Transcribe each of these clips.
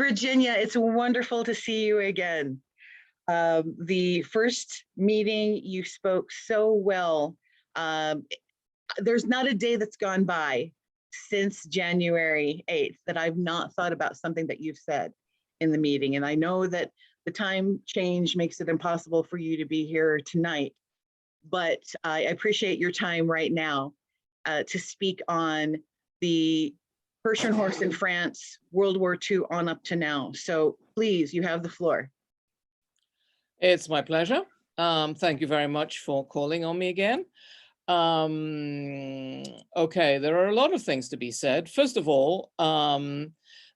Virginia, it's wonderful to see you again. The first meeting, you spoke so well. Um, there's not a day that's gone by since January 8th that I've not thought about something that you've said in the meeting. And I know that the time change makes it impossible for you to be here tonight, but I appreciate your time right now to speak on the Persian horse in France, World War II on up to now. So please, you have the floor. It's my pleasure. Thank you very much for calling on me again. Okay, there are a lot of things to be said. First of all,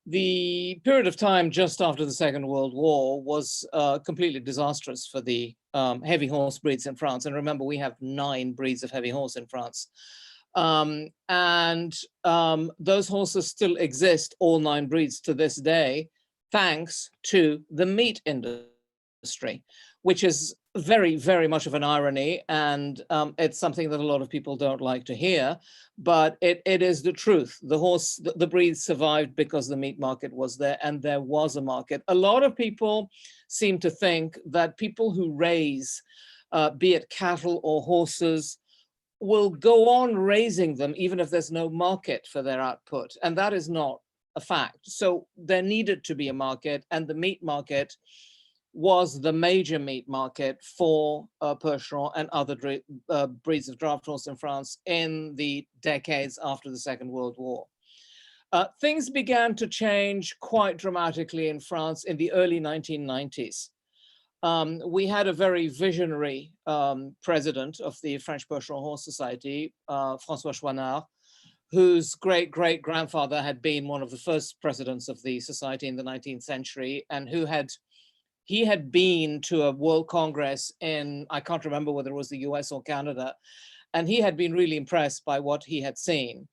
the period of time just after the Second World War was completely disastrous for the heavy horse breeds in France. And remember, we have 9 breeds of heavy horse in France. Those horses still exist, all 9 breeds to this day, thanks to the meat industry, which is very, very much of an irony. And it's something that a lot of people don't like to hear, but it is the truth. The breeds survived because the meat market was there, and there was a market. A lot of people seem to think that people who raise, be it cattle or horses, will go on raising them even if there's no market for their output. And that is not a fact. So there needed to be a market, and the meat market was the major meat market for Percheron and other breeds of draft horse in France in the decades after the Second World War. Things began to change quite dramatically in France in the early 1990s. We had a very visionary president of the French Percheron Horse Society, François Chouinard, whose great-great-grandfather had been one of the first presidents of the society in the 19th century, and he had been to a World Congress in, I can't remember whether it was the US or Canada, and he had been really impressed by what he had seen.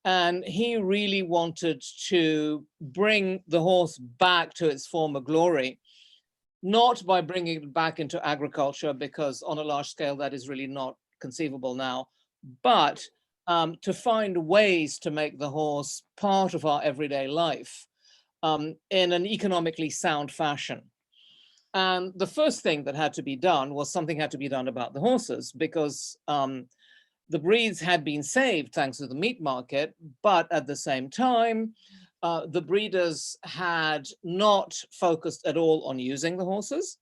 And he really wanted to bring the horse back to its former glory, not by bringing it back into agriculture, because on a large scale that is really not conceivable now, but to find ways to make the horse part of our everyday life in an economically sound fashion. And the first thing that had to be done was something had to be done about the horses, because the breeds had been saved thanks to the meat market, but at the same time, the breeders had not focused at all on using the horses,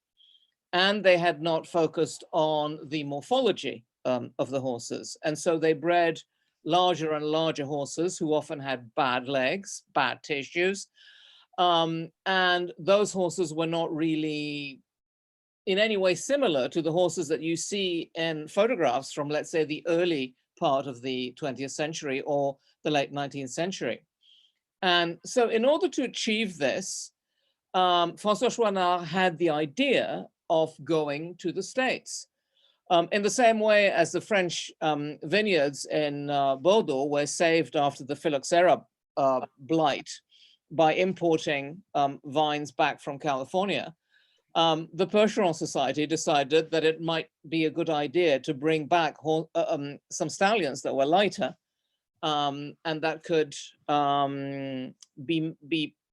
and they had not focused on the morphology of the horses. And so they bred larger and larger horses who often had bad legs, bad tissues. And those horses were not really in any way similar to the horses that you see in photographs from, let's say, the early part of the 20th century or the late 19th century. And so in order to achieve this, François Chouinard had the idea of going to the States. In the same way as the French vineyards in Bordeaux were saved after the phylloxera blight by importing vines back from California, the Percheron Society decided that it might be a good idea to bring back some stallions that were lighter, and that could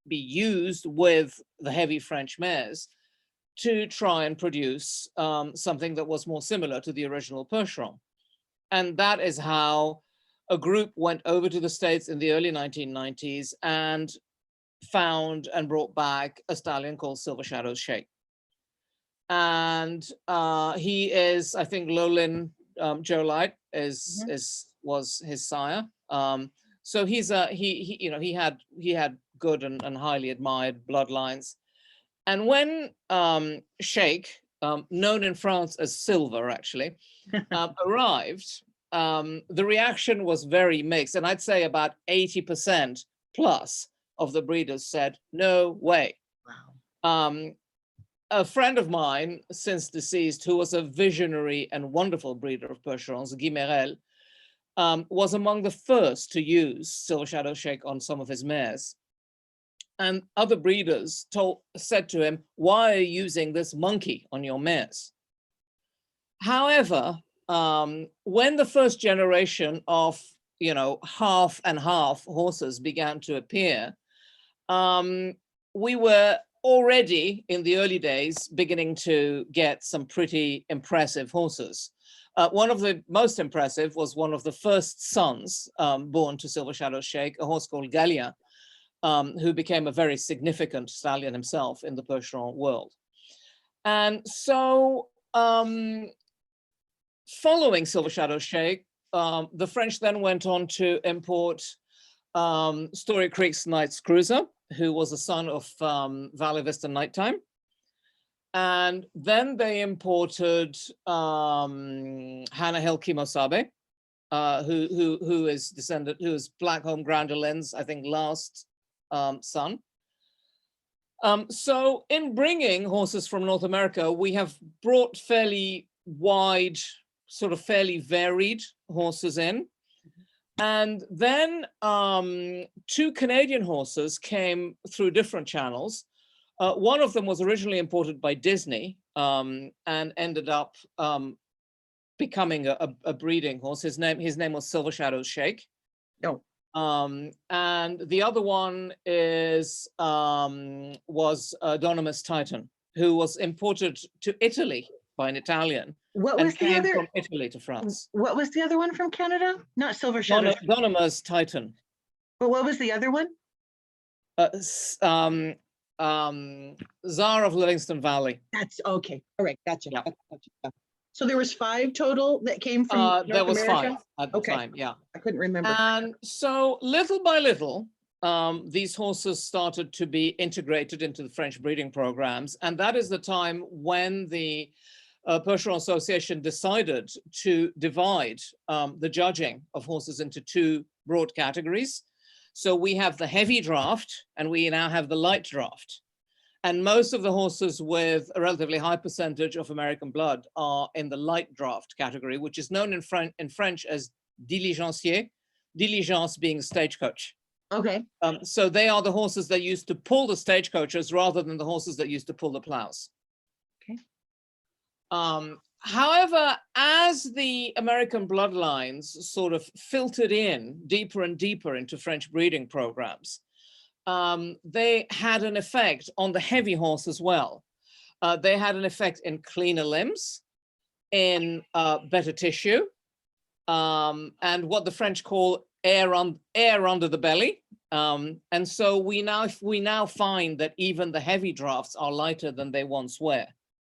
be used with the heavy French mares to try and produce something that was more similar to the original Percheron. And that is how a group went over to the States in the early 1990s and found and brought back a stallion called Silver Shadows Sheikh. And he is, I think, Lowlin Joe Light was his sire. So he had good and highly admired bloodlines. And when Sheikh, known in France as Silver, actually, arrived, the reaction was very mixed. And I'd say about 80% plus of the breeders said, no way. Wow. A friend of mine, since deceased, who was a visionary and wonderful breeder of Percherons, Guy Merel, was among the first to use Silver Shadow Sheikh on some of his mares. And other breeders said to him, why are you using this monkey on your mares? However, when the first generation of, half and half horses began to appear, we were already in the early days beginning to get some pretty impressive horses. One of the most impressive was one of the first sons born to Silver Shadow Sheikh, a horse called Gallia, who became a very significant stallion himself in the Percheron world. And so following Silver Shadow Sheikh, the French then went on to import Story Creek's Knight's Cruiser, who was a son of Valley Vista Nighttime. And then they imported Hannah Hill Kimosabe, who is Black Home Grounder Lynn's, I think, last son. So in bringing horses from North America, we have brought fairly wide, sort of fairly varied horses in. And then 2 Canadian horses came through different channels. One of them was originally imported by Disney and ended up becoming a breeding horse. His name was Silver Shadow Sheikh. No. And the other one was Donimus Titan, who was imported to Italy by an Italian. What was the other? From Italy to France. What was the other one from Canada? Not Silver Shadow. Donimus Titan. But what was the other one? Tsar of Livingston Valley. That's okay. All right, gotcha. Yeah. Gotcha. So there was 5 total that came from North there was America? 5 at the time, yeah. I couldn't remember. And so little by little, these horses started to be integrated into the French breeding programs. And that is the time when the Percheron Association decided to divide the judging of horses into 2 broad categories. So we have the heavy draft and we now have the light draft. And most of the horses with a relatively high percentage of American blood are in the light draft category, which is known in French as diligencier, diligence being a stagecoach. Okay. So they are the horses that used to pull the stagecoaches rather than the horses that used to pull the plows. Okay. However, as the American bloodlines sort of filtered in deeper and deeper into French breeding programs, they had an effect on the heavy horse as well. They had an effect in cleaner limbs, in better tissue, and what the French call air under the belly. And so we now find that even the heavy drafts are lighter than they once were.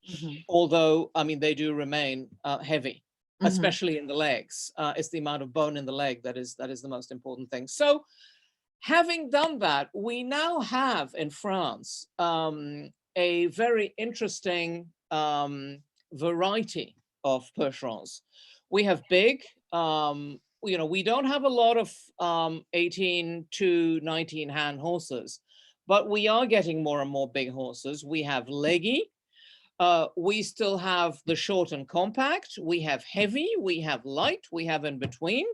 Mm-hmm. Although, I mean, they do remain heavy, mm-hmm. especially in the legs. It's the amount of bone in the leg that is the most important thing. So having done that, we now have in France a very interesting variety of Percherons. We have big, we don't have a lot of 18 to 19 hand horses, but we are getting more and more big horses. We have leggy. We still have the short and compact. We have heavy, we have light, we have in between.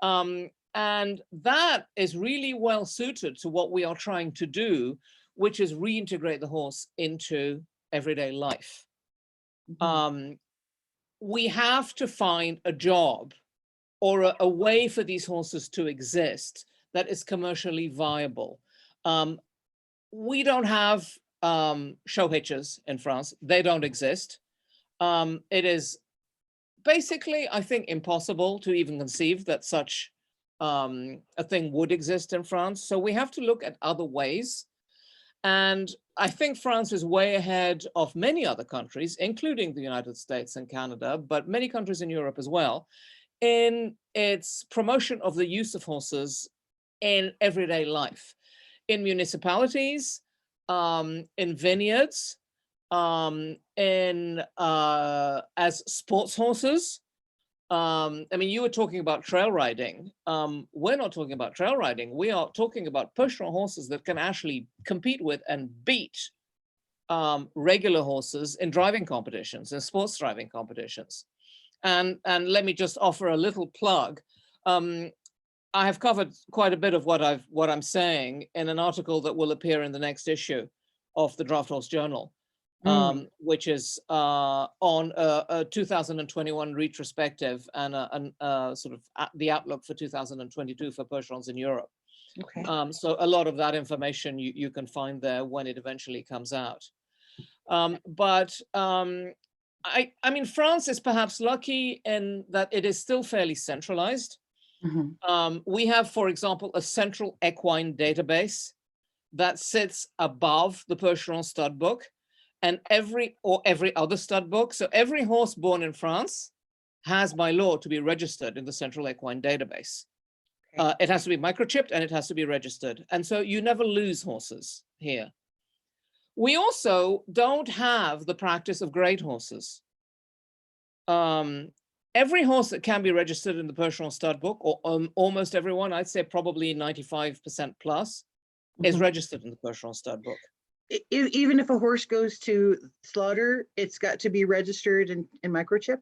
And that is really well suited to what we are trying to do, which is reintegrate the horse into everyday life. Mm-hmm. We have to find a job or a way for these horses to exist that is commercially viable. We don't have show hitches in France. They don't exist. It is basically, I think, impossible to even conceive that such a thing would exist in France. So we have to look at other ways. And I think France is way ahead of many other countries, including the United States and Canada, but many countries in Europe as well, in its promotion of the use of horses in everyday life, in municipalities, in vineyards, as sports horses. I mean, you were talking about trail riding. We're not talking about trail riding. We are talking about Percheron horses that can actually compete with and beat regular horses in driving competitions, in sports driving competitions. And let me just offer a little plug. I have covered quite a bit of what I'm saying in an article that will appear in the next issue of the Draft Horse Journal, which is on a 2021 retrospective and sort of the outlook for 2022 for Percherons in Europe. Okay. So a lot of that information you can find there when it eventually comes out. I mean, France is perhaps lucky in that it is still fairly centralized. We have, for example, a central equine database that sits above the Percheron stud book and every other stud book. So every horse born in France has by law to be registered in the central equine database. It has to be microchipped and it has to be registered. And so you never lose horses here. We also don't have the practice of grade horses. Every horse that can be registered in the Percheron stud book, or almost everyone, I'd say probably 95% plus, is registered in the Percheron stud book. Even if a horse goes to slaughter, it's got to be registered and microchipped?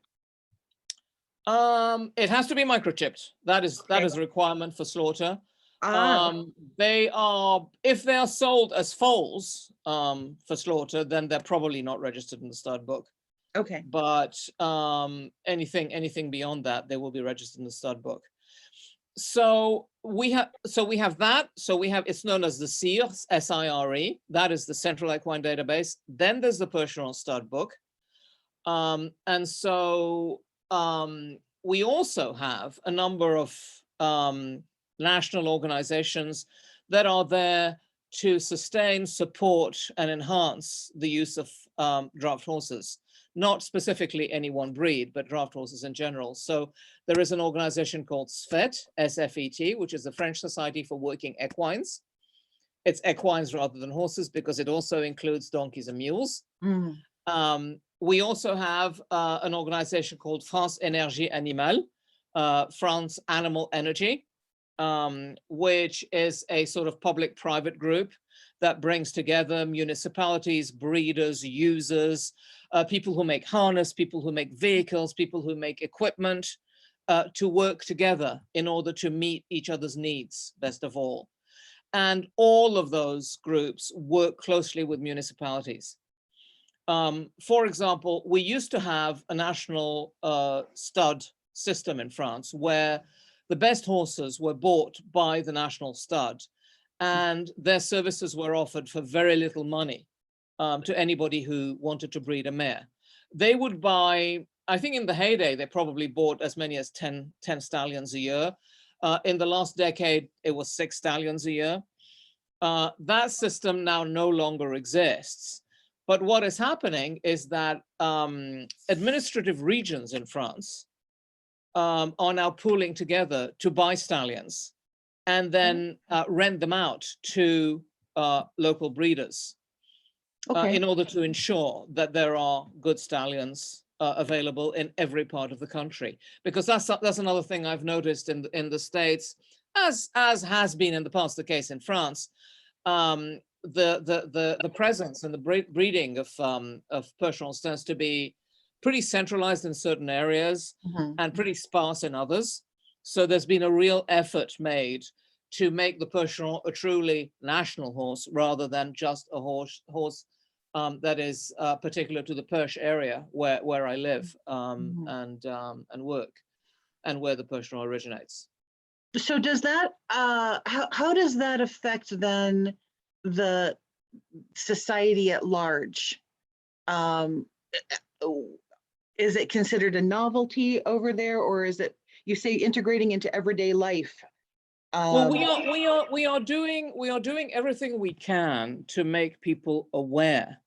It has to be microchipped. That is a requirement for slaughter. They are, if they are sold as foals for slaughter, then they're probably not registered in the stud book. Okay. But anything beyond that, they will be registered in the stud book. So we have that. So we have, it's known as the SIRE, SIRE. That is the Central Equine Database. Then there's the Percheron stud book. And so we also have a number of national organizations that are there to sustain, support, and enhance the use of draft horses. Not specifically any one breed, but draft horses in general. So there is an organization called SFET, S-F-E-T, which is the French Society for Working Equines. It's equines rather than horses because it also includes donkeys and mules. We also have an organization called France Énergie Animale, France Animal Energy, which is a sort of public-private group that brings together municipalities, breeders, users, people who make harness, people who make vehicles, people who make equipment, to work together in order to meet each other's needs, best of all. And all of those groups work closely with municipalities. For example, we used to have a national stud system in France where the best horses were bought by the national stud and their services were offered for very little money to anybody who wanted to breed a mare. They would buy, I think in the heyday, they probably bought as many as 10 stallions a year. In the last decade, it was 6 stallions a year. That system now no longer exists. But what is happening is that administrative regions in France are now pooling together to buy stallions and then rent them out to local breeders in order to ensure that there are good stallions available in every part of the country. Because that's another thing I've noticed in the States, as has been in the past the case in France. The presence and the breeding of Percherons tends to be pretty centralized in certain areas and pretty sparse in others. So there's been a real effort made to make the Percheron a truly national horse rather than just a horse that is particular to the Perche area where I live and work, and where the Percheron originates. So does that, how does that affect then the society at large? Is it considered a novelty over there, or is it, you say, integrating into everyday life? Well, we are doing everything we can to make people aware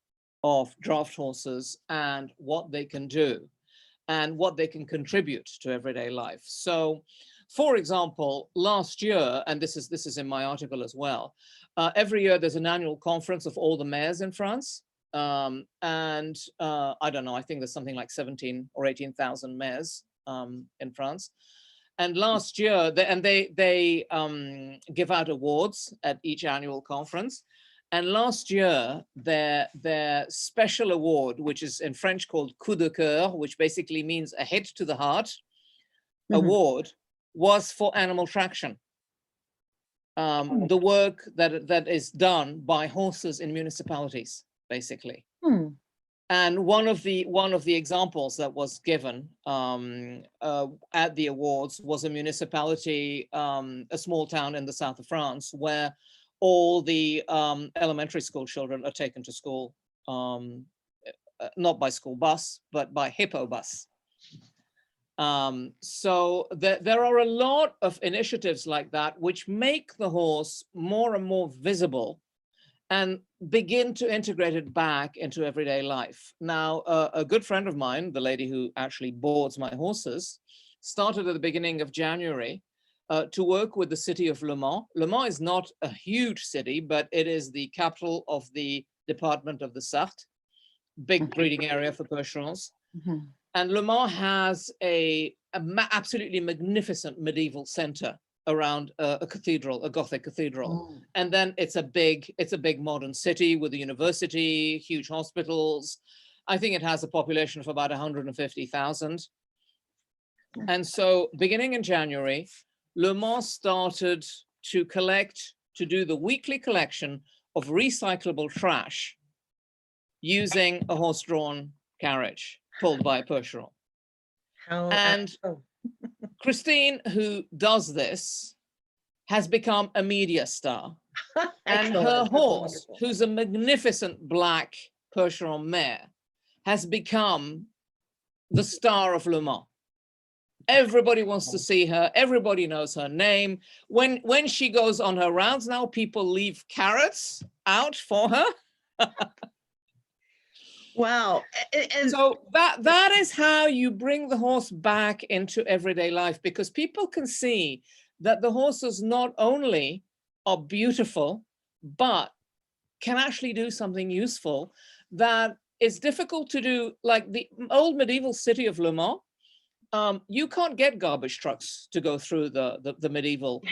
of draft horses and what they can do and what they can contribute to everyday life. So, for example, last year, and this is in my article as well, every year there's an annual conference of all the mayors in France. I don't know, I think there's something like 17 or 18,000 mayors in France. And last year, they give out awards at each annual conference. And last year, their special award, which is in French called coup de cœur, which basically means a hit to the heart, award, was for animal traction. The work that is done by horses in municipalities, basically. And one of the examples that was given at the awards was a municipality, a small town in the south of France, where all the elementary school children are taken to school, not by school bus, but by hippo bus. So there are a lot of initiatives like that which make the horse more and more visible and begin to integrate it back into everyday life. Now, a good friend of mine, the lady who actually boards my horses, started at the beginning of January to work with the city of Le Mans. Le Mans is not a huge city, but it is the capital of the department of the Sarthe, big breeding area for Percherons. Mhm. And Le Mans has a absolutely magnificent medieval center around a cathedral, a Gothic cathedral. Oh. And then it's a big modern city with a university, huge hospitals. I think it has a population of about 150,000. And so beginning in January, Le Mans started to do the weekly collection of recyclable trash using a horse-drawn carriage pulled by a Percheron. And Christine, who does this, has become a media star. And her horse, who's a magnificent black Percheron mare, has become the star of Le Mans. Everybody wants to see her. Everybody knows her name. When she goes on her rounds now, people leave carrots out for her. Wow. And so that is how you bring the horse back into everyday life, because people can see that the horses not only are beautiful, but can actually do something useful that is difficult to do. Like the old medieval city of Le Mans, you can't get garbage trucks to go through the medieval.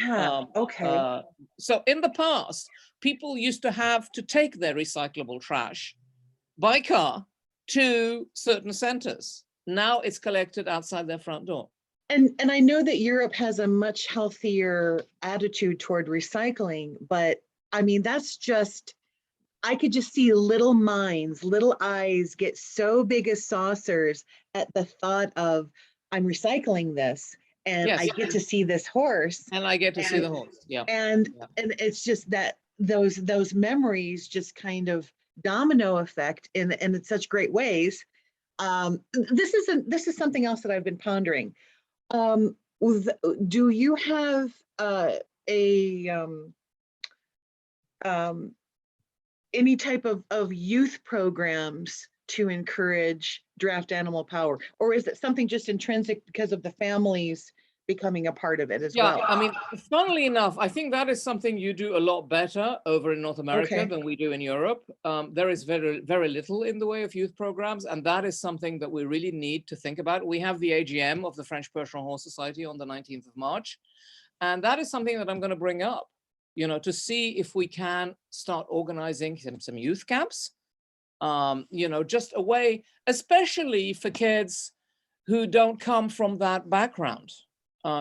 So in the past, people used to have to take their recyclable trash by car to certain centers. Now it's collected outside their front door. And I know that Europe has a much healthier attitude toward recycling, but I mean, that's just, I could just see little minds, little eyes get so big as saucers at the thought of, I'm recycling this and Yes. I get to see this horse. And I get to see the horse, yeah. And it's just that those memories just kind of domino effect in such great ways. This is something else that I've been pondering. Do you have any type of youth programs to encourage draft animal power, or is it something just intrinsic because of the families becoming a part of it as well? I mean, funnily enough, I think that is something you do a lot better over in North America than we do in Europe. There is very, very little in the way of youth programs, and that is something that we really need to think about. We have the AGM of the French Percheron Horse Society on the 19th of March, and that is something that I'm going to bring up, you know, to see if we can start organizing some youth camps, you know, just a way, especially for kids who don't come from that background.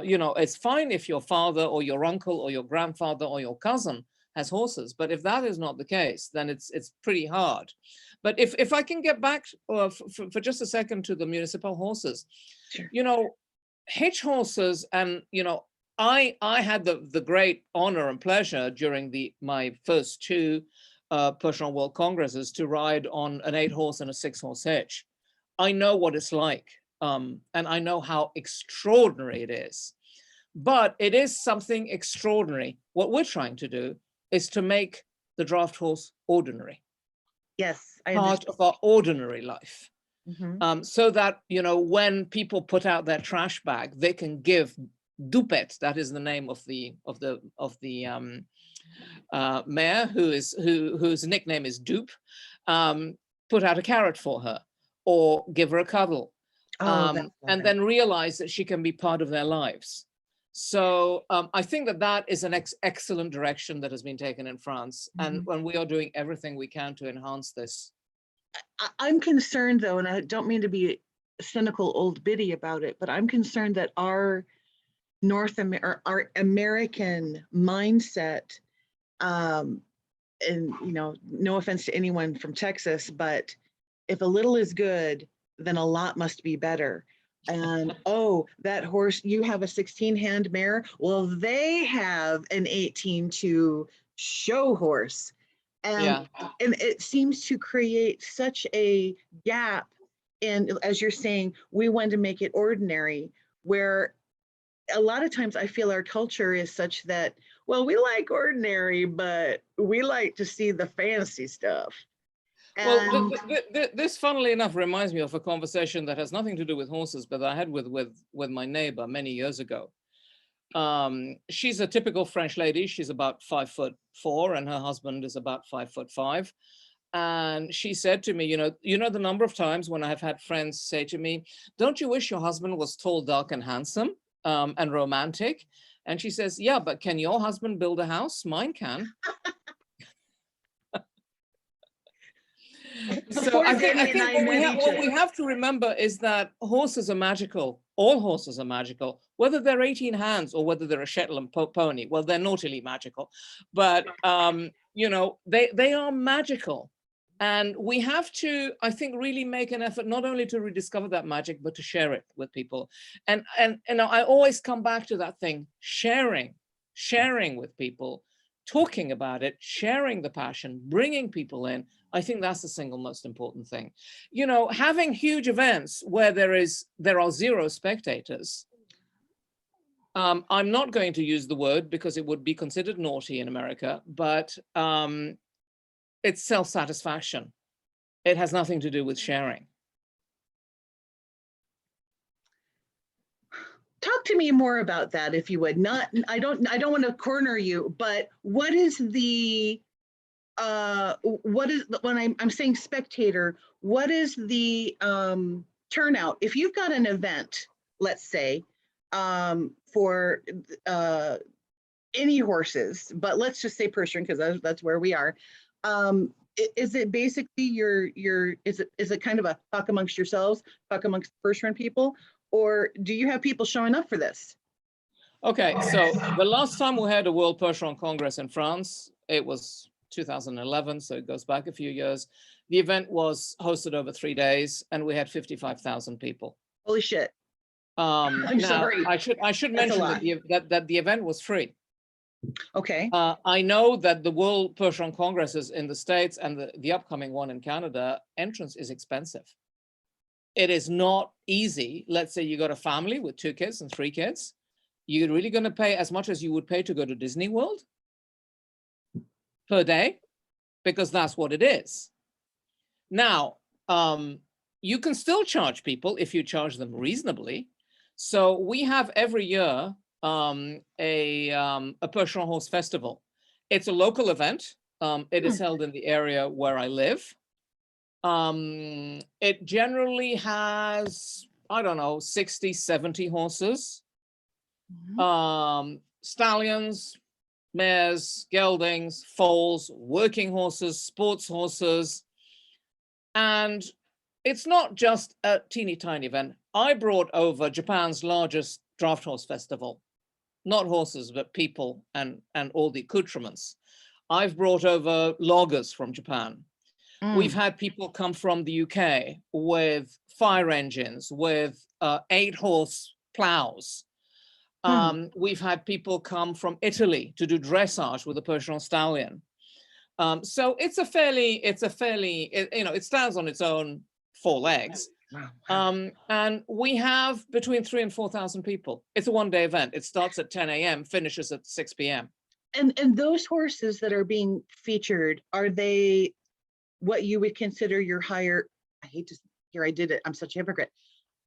You know, it's fine if your father or your uncle or your grandfather or your cousin has horses, but if that is not the case, then it's pretty hard. But if I can get back for just a second to the municipal horses, Sure. You know, hitch horses, and you know, I had the great honor and pleasure during my first two Percheron World Congresses to ride on an 8-horse and a 6-horse hitch. I know what it's like. And I know how extraordinary it is, but it is something extraordinary. What we're trying to do is to make the draft horse ordinary. Yes, part of our ordinary life. Mm-hmm. So that, you know, when people put out their trash bag, they can give Dupet, that is the name of the mare whose nickname is Dupe, put out a carrot for her or give her a cuddle. And then realize that she can be part of their lives. So I think that is an excellent direction that has been taken in France. And when we are doing everything we can to enhance this. I'm concerned though, and I don't mean to be a cynical old biddy about it, but I'm concerned that our our American mindset, and you know, no offense to anyone from Texas, but if a little is good, then a lot must be better. And oh, that horse, you have a 16-hand mare. Well, they have an 18-2 show horse. Yeah. And it seems to create such a gap in, as you're saying, we want to make it ordinary, where a lot of times I feel our culture is such that, well, we like ordinary, but we like to see the fancy stuff. Well, And this, funnily enough, reminds me of a conversation that has nothing to do with horses, but I had with my neighbor many years ago. She's a typical French lady. She's about 5'4", and her husband is about 5'5". And she said to me, you know the number of times when I have had friends say to me, "Don't you wish your husband was tall, dark, and handsome, and romantic?" And she says, "Yeah, but can your husband build a house? Mine can." So I think what we have to remember is that horses are magical. All horses are magical, whether they're 18 hands or whether they're a Shetland pony. Well, they're naughtily magical, but they are magical. And we have to, I think, really make an effort not only to rediscover that magic, but to share it with people. And I always come back to that thing, sharing with people, talking about it, sharing the passion, bringing people in. I think that's the single most important thing. Having huge events where there are zero spectators. I'm not going to use the word because it would be considered naughty in America, but it's self-satisfaction. It has nothing to do with sharing. Talk to me more about that, if you would. I don't want to corner you, but what is when I'm saying spectator, what is the turnout? If you've got an event, let's say, for any horses, but let's just say Percheron, because that's where we are. Is it basically is it kind of a talk amongst yourselves, talk amongst Percheron people, or do you have people showing up for this? Okay, so the last time we had a World Percheron Congress in France, it was 2011, so it goes back a few years. The event was hosted over 3 days, and we had 55,000 people. Holy shit! I'm sorry. I should mention that the event was free. Okay. I know that the World Percheron Congresses in the States and the upcoming one in Canada, entrance is expensive. It is not easy. Let's say you got a family with 2 kids and 3 kids. You're really going to pay as much as you would pay to go to Disney World per day, because that's what it is. Now, you can still charge people if you charge them reasonably. So we have every year a Percheron Horse Festival. It's a local event. It is held in the area where I live. It generally has, I don't know, 60, 70 horses. Stallions, mares, geldings, foals, working horses, sports horses. And it's not just a teeny tiny event. I brought over Japan's largest draft horse festival, not horses, but people and all the accoutrements. I've brought over loggers from Japan. We've had people come from the UK with fire engines, with 8-horse plows. We've had people come from Italy to do dressage with a Percheron stallion. So it stands on its own 4 legs. Wow. And we have between 3,000 and 4,000 people. It's a one-day event. It starts at 10 a.m., finishes at 6 p.m. And those horses that are being featured, are they what you would consider your higher, I hate to hear I did it, I'm such a hypocrite.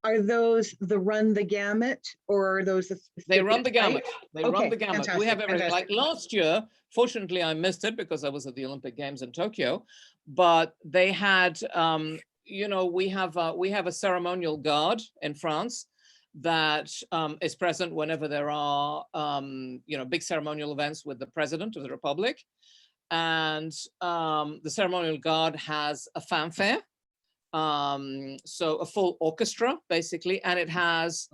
Are those the run the gamut, or are those they run the gamut? They run the gamut. Fantastic, we have everything. Like last year, fortunately I missed it because I was at the Olympic Games in Tokyo, but they had we have a ceremonial guard in France that is present whenever there are big ceremonial events with the President of the Republic. And the ceremonial guard has a fanfare, so a full orchestra basically, and it has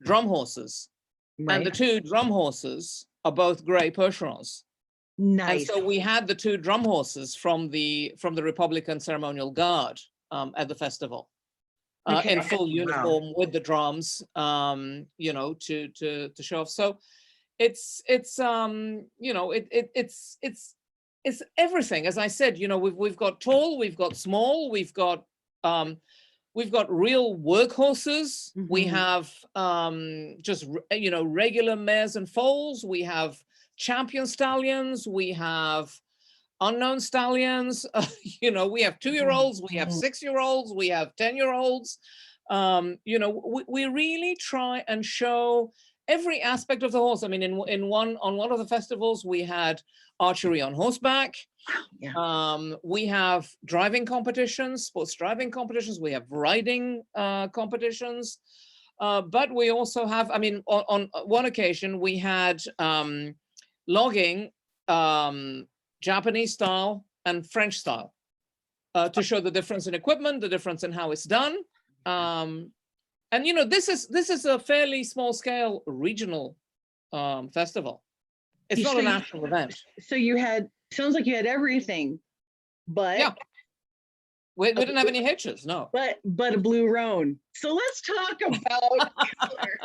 drum horses. Right. And the 2 drum horses are both gray Percherons. Nice. And so we had the 2 drum horses from the Republican ceremonial guard at the festival. Okay. In full Wow. uniform with the drums, you know, to show off. So it's you know, it's everything. As I said, you know, we've got tall, we've got small, we've got real workhorses. We have just you know, regular mares and foals. We have champion stallions. We have unknown stallions. You know, we have 2-year-olds, we have 6-year-olds, we have 10-year-olds. You know, we really try and show every aspect of the horse. I mean, on one of the festivals, we had archery on horseback. Yeah. We have driving competitions, sports driving competitions. We have riding competitions. But we also have, I mean, on one occasion, we had logging, Japanese style and French style, to show the difference in equipment, the difference in how it's done. And you know, this is a fairly small scale regional festival. It's not a national event. So you had, sounds like you had everything, but yeah, we didn't have any hitches, no. But a blue roan. So let's talk about color.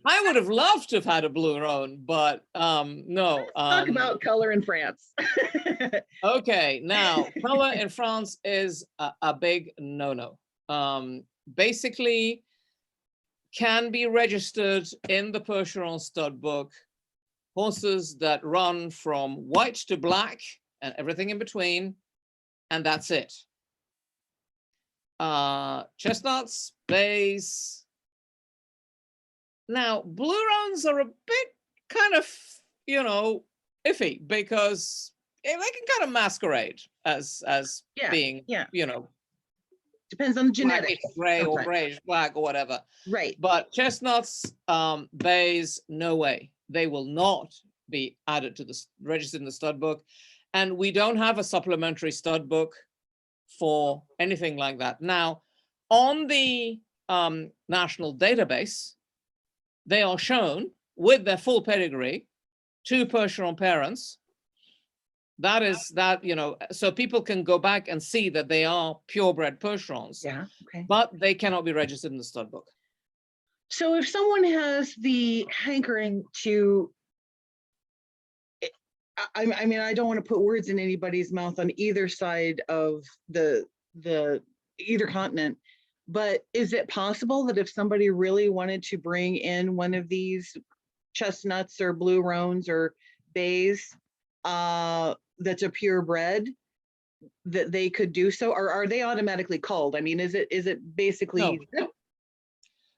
I would have loved to have had a blue roan, but no. Talk about color in France. Okay, now color in France is a big no-no. Basically, can be registered in the Percheron stud book horses that run from white to black and everything in between, and that's it. Chestnuts, bays. Now, blue roans are a bit kind of, you know, iffy, because they can kind of masquerade as being, you know, depends on the genetics, gray or grayish black or whatever. Right. But chestnuts, bays, no way. They will not be added to the registered in the stud book, and we don't have a supplementary stud book for anything like that. Now, on the national database, they are shown with their full pedigree to Percheron parents. That is that, you know, so people can go back and see that they are purebred Percherons. Yeah. Okay. But they cannot be registered in the stud book. So if someone has the hankering to, I mean, I don't want to put words in anybody's mouth on either side of the either continent, but is it possible that if somebody really wanted to bring in one of these chestnuts or blue roans or bays, that's a purebred, that they could do so? Or are they automatically culled? I mean, is it basically? No.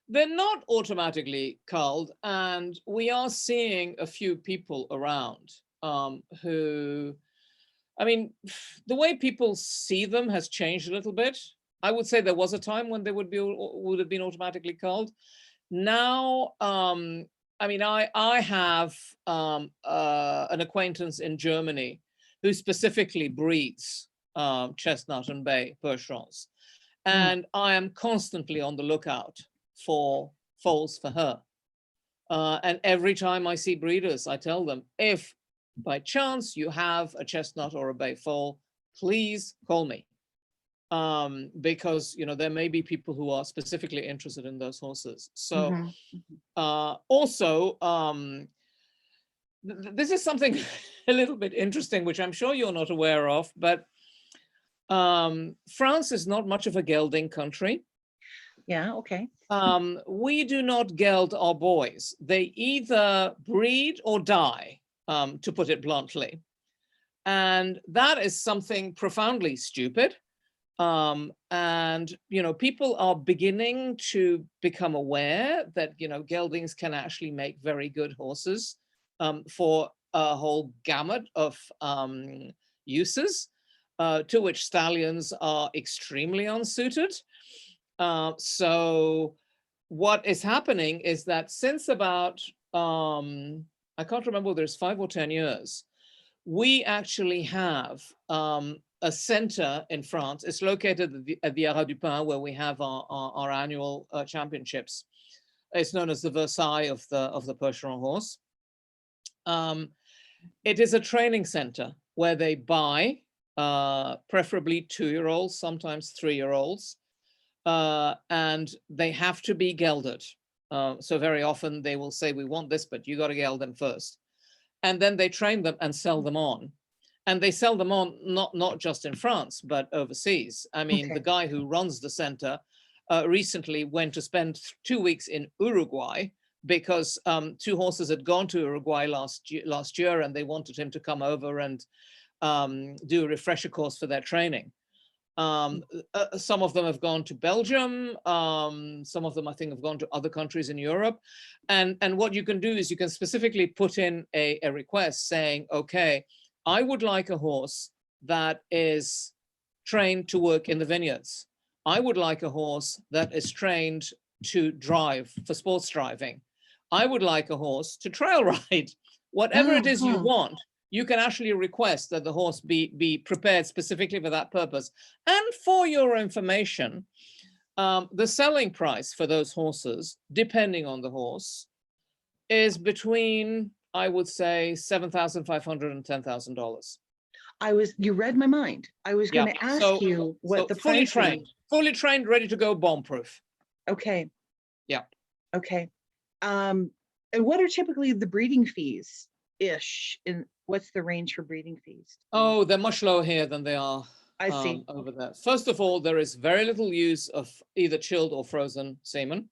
They're not automatically culled, and we are seeing a few people around who, I mean, the way people see them has changed a little bit. I would say there was a time when they would have been automatically culled. Now, I mean, I have an acquaintance in Germany who specifically breeds chestnut and bay Percherons, and I am constantly on the lookout for foals for her. And every time I see breeders, I tell them, if by chance you have a chestnut or a bay foal, please call me. Because, you know, there may be people who are specifically interested in those horses. So also, this is something a little bit interesting, which I'm sure you're not aware of, but France is not much of a gelding country. Yeah, okay. We do not geld our boys. They either breed or die, to put it bluntly. And that is something profoundly stupid. And, you know, people are beginning to become aware that, you know, geldings can actually make very good horses for a whole gamut of uses, to which stallions are extremely unsuited. So what is happening is that since about, I can't remember whether it's 5 or 10 years, we actually have a center in France. It's located at the Haras du Pin, where we have our annual championships. It's known as the Versailles of the Percheron horse. It is a training center where they buy preferably 2-year-olds, sometimes 3-year-olds, and they have to be gelded. So very often they will say, we want this, but you got to geld them first. And then they train them and sell them on. And they sell them on not just in France, but overseas. I mean, Okay. the guy who runs the center recently went to spend 2 weeks in Uruguay because 2 horses had gone to Uruguay last year, and they wanted him to come over and do a refresher course for their training. Some of them have gone to Belgium. Some of them, I think, have gone to other countries in Europe. And what you can do is you can specifically put in a request saying, okay, I would like a horse that is trained to work in the vineyards. I would like a horse that is trained to drive for sports driving. I would like a horse to trail ride. Whatever it is you want, you can actually request that the horse be prepared specifically for that purpose. And for your information, the selling price for those horses, depending on the horse, is between, I would say, $7,500 and $10,000. You read my mind. I was going to ask you what the fully price trained, ready to go, bomb proof. Okay. Yeah. Okay. And what are typically the breeding fees ish? And what's the range for breeding fees? Oh, they're much lower here than they are I see. over there. First of all, there is very little use of either chilled or frozen semen.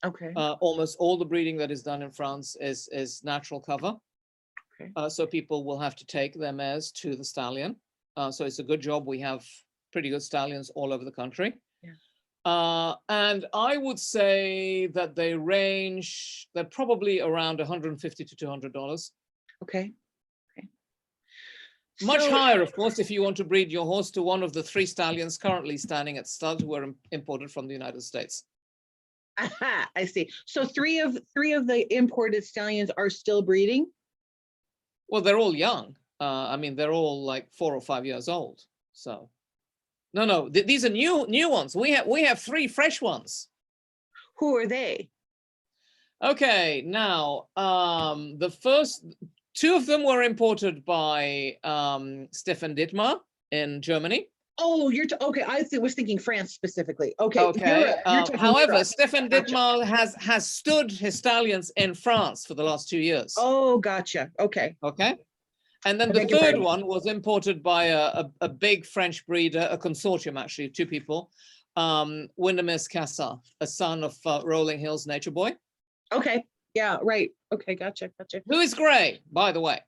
Okay. Almost all the breeding that is done in France is natural cover. Okay. So people will have to take their mares to the stallion. So it's a good job. We have pretty good stallions all over the country. Yeah. And I would say that they're probably around $150 to $200. Okay. Okay. Much higher, of course, if you want to breed your horse to one of the 3 stallions currently standing at stud who are imported from the United States. Aha, I see. So three of the imported stallions are still breeding? Well, they're all young. I mean, they're all like 4 or 5 years old. So, no, these are new ones. We have 3 fresh ones. Who are they? Okay, now the first 2 of them were imported by Stefan Dittmar in Germany. Oh, okay. I was thinking France specifically. Okay. Okay. However, Europe. Stefan Dittmar has stood his stallions in France for the last 2 years. Oh, gotcha. Okay. Okay. And then the third one was imported by a big French breeder, a consortium actually, 2 people, Windermere Cassa, a son of Rolling Hills Nature Boy. Okay. Yeah. Right. Okay. Gotcha. Who is Gray, by the way?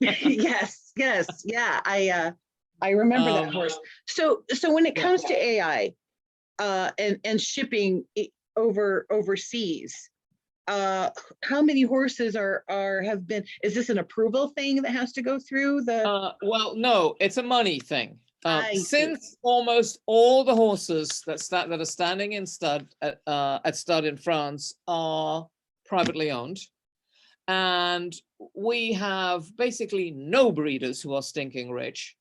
Yes. Yeah. I remember that horse. So when it comes to AI and shipping overseas, how many horses have been? Is this an approval thing that has to go through the? Well, no, it's a money thing. Since almost all the horses that are standing in stud at stud in France are privately owned, and we have basically no breeders who are stinking rich.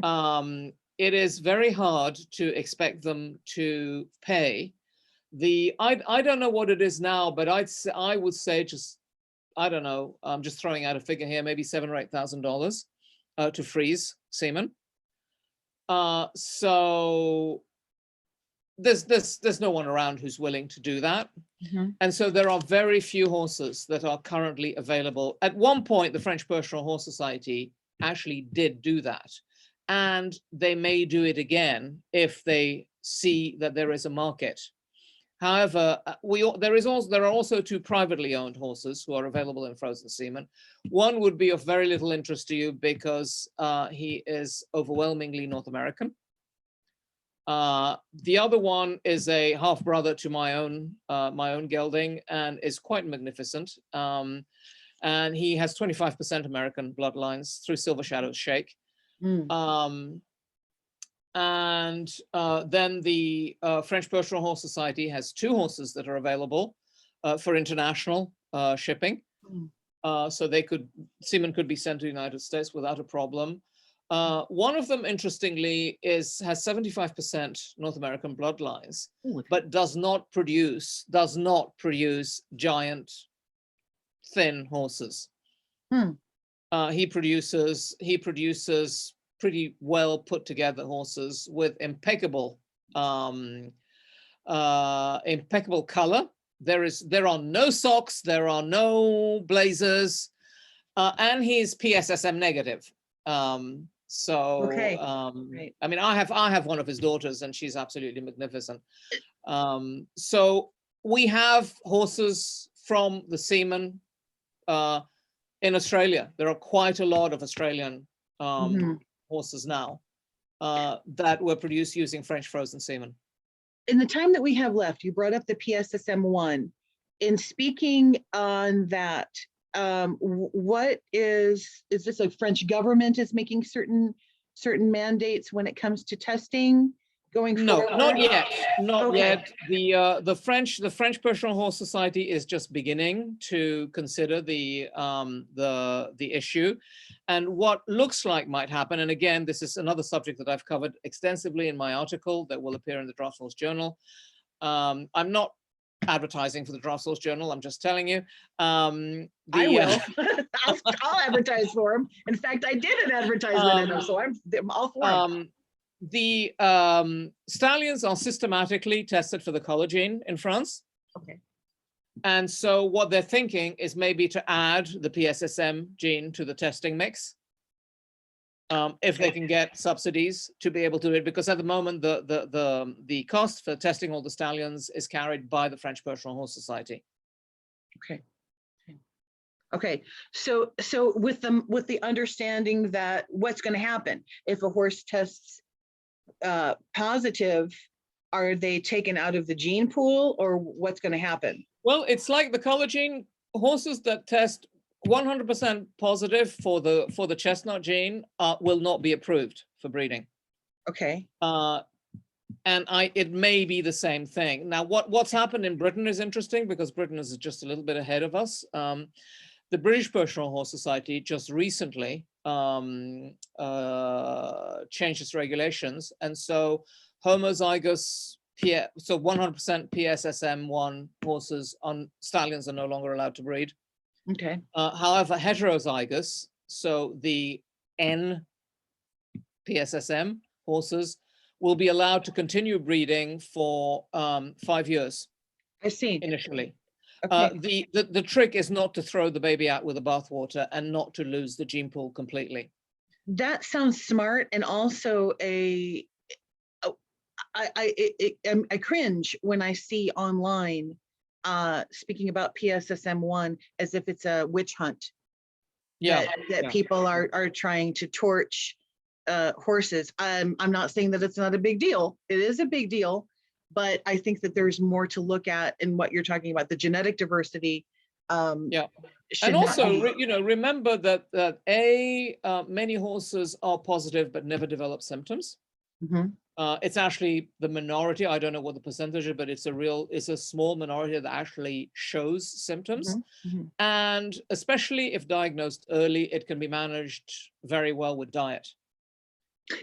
It is very hard to expect them to pay. I don't know what it is now, but I would say just, I don't know, I'm just throwing out a figure here, maybe $7,000 or $8,000 to freeze semen. So there's no one around who's willing to do that. Mm-hmm. And so there are very few horses that are currently available. At one point, the French Percheron Horse Society actually did do that. And they may do it again if they see that there is a market. However, there are also 2 privately owned horses who are available in frozen semen. One would be of very little interest to you because he is overwhelmingly North American. The other one is a half brother to my own gelding and is quite magnificent. And he has 25% American bloodlines through Silver Shadows Shake. Mm. Then the French Percheron Horse Society has 2 horses that are available for international shipping. Mm. So semen could be sent to the United States without a problem. One of them, interestingly, has 75% North American bloodlines, but does not produce giant, thin horses. Hmm. He produces pretty well put together horses with impeccable impeccable color. There are no socks, there are no blazers, and he's PSSM negative. Okay. Right. I mean, I have one of his daughters, and she's absolutely magnificent. So we have horses from the semen in Australia. There are quite a lot of Australian horses now that were produced using French frozen semen. In the time that we have left, you brought up the PSSM1. In speaking on that, what is this a French government is making certain mandates when it comes to testing going forward? No, not yet, not Okay. yet. The French Percheron Horse Society is just beginning to consider the issue, and what looks like might happen. And again, this is another subject that I've covered extensively in my article that will appear in the Draft Horse Journal. I'm not advertising for the Draft Horse Journal. I'm just telling you. I will. I'll advertise for him. In fact, I did an advertisement in them, so I'm all for him. The stallions are systematically tested for the collar gene in France. Okay. And so what they're thinking is maybe to add the PSSM gene to the testing mix, if they can get subsidies to be able to do it, because at the moment the cost for testing all the stallions is carried by the French Percheron Horse Society. Okay. Okay. So with the understanding that what's going to happen if a horse tests positive, are they taken out of the gene pool, or what's going to happen? Well, it's like the collar gene. Horses that test 100% positive for the chestnut gene will not be approved for breeding. Okay. And it may be the same thing. Now, what's happened in Britain is interesting, because Britain is just a little bit ahead of us. The British Percheron Horse Society just recently changed its regulations, and so homozygous so 100% PSSM1 horses on stallions are no longer allowed to breed. Okay. However, heterozygous, so the N PSSM horses, will be allowed to continue breeding for 5 years. I see. Initially. Okay. The trick is not to throw the baby out with the bathwater and not to lose the gene pool completely. That sounds smart, and also I cringe when I see online speaking about PSSM1 as if it's a witch hunt. Yeah, that people are trying to torch horses. I'm not saying that it's not a big deal. It is a big deal, but I think that there's more to look at in what you're talking about, the genetic diversity. Yeah, and also remember that many horses are positive but never develop symptoms. It's actually the minority. I don't know what the percentage is, but it's a small minority that actually shows symptoms. And especially if diagnosed early, it can be managed very well with diet.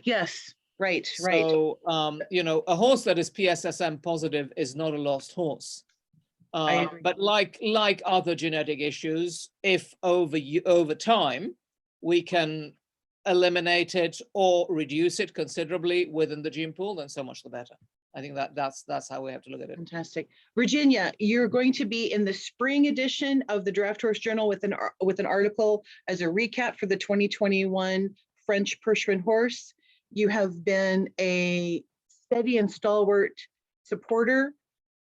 Yes, right. So, a horse that is PSSM positive is not a lost horse. But like other genetic issues, if over time we can eliminate it or reduce it considerably within the gene pool, then so much the better. I think that's how we have to look at it. Fantastic. Virginia, you're going to be in the spring edition of the Draft Horse Journal with an article as a recap for the 2021 French Percheron horse. You have been a steady and stalwart supporter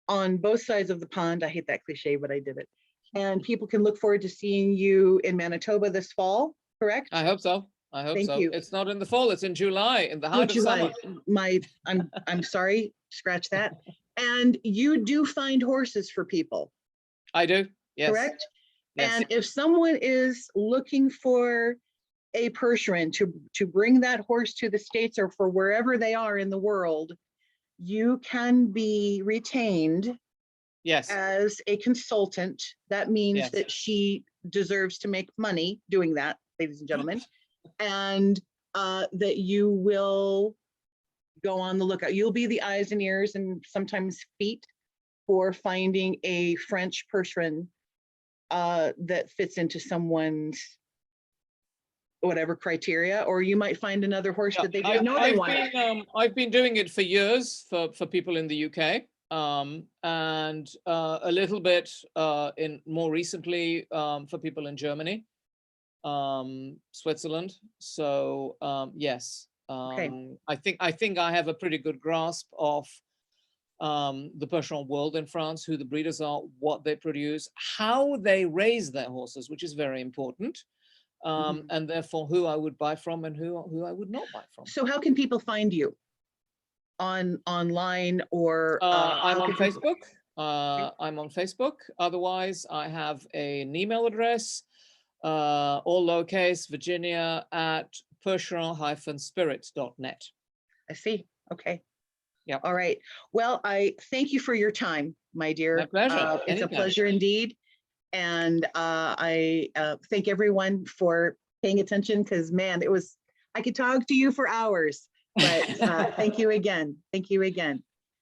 on both sides of the pond. I hate that cliche, but I did it. And people can look forward to seeing you in Manitoba this fall, correct? I hope so. I hope so. Thank you. It's not in the fall, it's in July, in the height of summer. I'm sorry, scratch that. And you do find horses for people. I do, yes. Correct? Yes. And if someone is looking for a Percheron to bring that horse to the States or for wherever they are in the world, you can be retained as a consultant. That means that she deserves to make money doing that, ladies and gentlemen, and that you will go on the lookout. You'll be the eyes and ears and sometimes feet for finding a French Percheron that fits into someone's whatever criteria, or you might find another horse Yeah, that they didn't know they wanted. I've been doing it for years for people in the UK, and a little bit in more recently for people in Germany, Switzerland. So yes, Okay. I think I have a pretty good grasp of the Percheron world in France, who the breeders are, what they produce, how they raise their horses, which is very important. And therefore who I would buy from and who I would not buy from. So how can people find you online, or I'm how on can people- Facebook. I'm on Facebook. Otherwise, I have an email address, all lowercase, Virginia@percheron-spirits.net. I see. Okay. Yep. All right. Well, I thank you for your time, my dear. My pleasure. It's a Anytime. pleasure indeed. And I thank everyone for paying attention, because man, I could talk to you for hours, but thank you again. Thank you again.